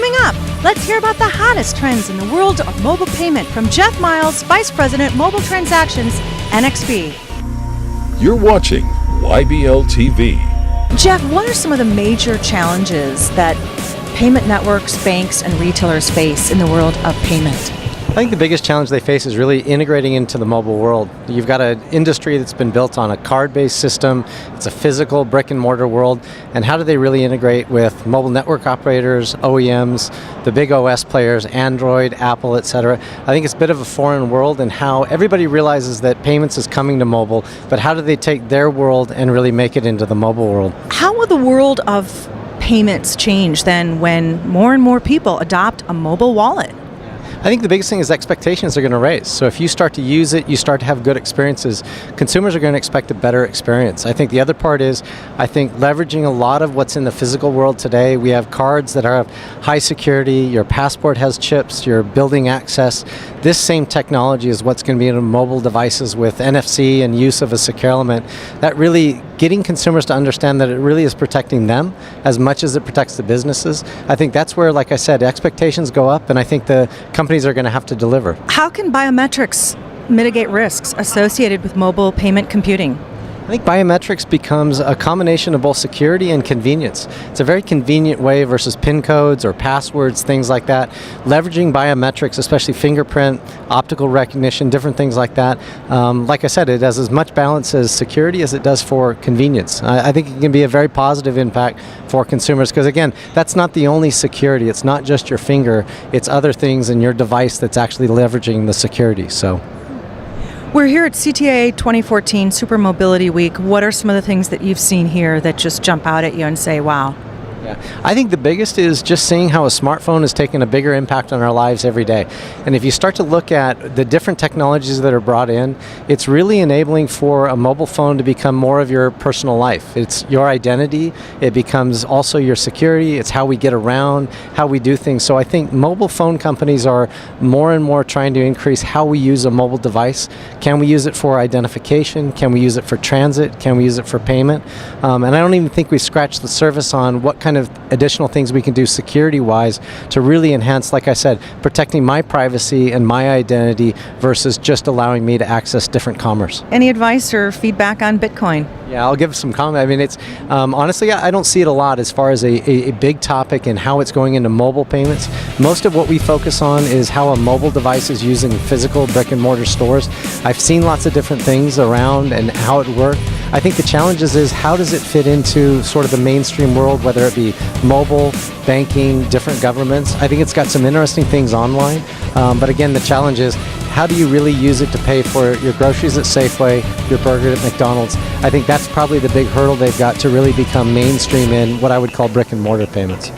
Coming up, let's hear about the hottest trends in the world of mobile payment from Jeff Miles, Vice President, Mobile Transactions, NXP. You're watching YBL TV. Jeff, what are some of the major challenges that payment networks, banks, and retailers face in the world of payment? I think the biggest challenge they face is really integrating into the mobile world. You've got an industry that's been built on a card-based system. It's a physical brick and mortar world. And how do they really integrate with mobile network operators, OEMs, the big OS players, Android, Apple, etc.? I think it's a bit of a foreign world, and how everybody realizes that payments is coming to mobile, but how do they take their world and really make it into the mobile world? How will the world of payments change then when more and more people adopt a mobile wallet? I think the biggest thing is expectations are going to raise. So if you start to use it, you start to have good experiences, consumers are going to expect a better experience. I think the other part is, I think leveraging a lot of what's in the physical world today. We have cards that have high security, your passport has chips, you're building access. This same technology is what's going to be in mobile devices with NFC and use of a secure element. That really getting consumers to understand that it really is protecting them as much as it protects the businesses. I think that's where, like I said, expectations go up, and I think the companies are going to have to deliver. How can biometrics mitigate risks associated with mobile payment computing? I think biometrics becomes a combination of both security and convenience. It's a very convenient way versus PIN codes or passwords, things like that. Leveraging biometrics, especially fingerprint, optical recognition, different things like that. Like I said, it has as much balance as security as it does for convenience. I think it can be a very positive impact for consumers, because again, that's not the only security. It's not just your finger, it's other things in your device that's actually leveraging the security. So. We're here at CTA 2014 Super Mobility Week. What are some of the things that you've seen here that just jump out at you and say, wow? Yeah. I think the biggest is just seeing how a smartphone is taking a bigger impact on our lives every day. And if you start to look at the different technologies that are brought in, it's really enabling for a mobile phone to become more of your personal life. It's your identity. It becomes also your security. It's how we get around, how we do things. So I think mobile phone companies are more and more trying to increase how we use a mobile device. Can we use it for identification? Can we use it for transit? Can we use it for payment? And I don't even think we've scratched the surface on what kind of additional things we can do security-wise to really enhance, like I said, protecting my privacy and my identity versus just allowing me to access different commerce. Any advice or feedback on Bitcoin? Yeah, I'll give some comment. I mean, it's honestly, I don't see it a lot as far as a big topic and how it's going into mobile payments. Most of what we focus on is how a mobile device is using physical brick and mortar stores. I've seen lots of different things around and how it works. I think the challenge is how does it fit into sort of the mainstream world, whether it be mobile, banking, different governments. I think it's got some interesting things online, but again, the challenge is how do you really use it to pay for your groceries at Safeway, your burger at McDonald's? I think that's probably the big hurdle they've got to really become mainstream in what I would call brick and mortar payments.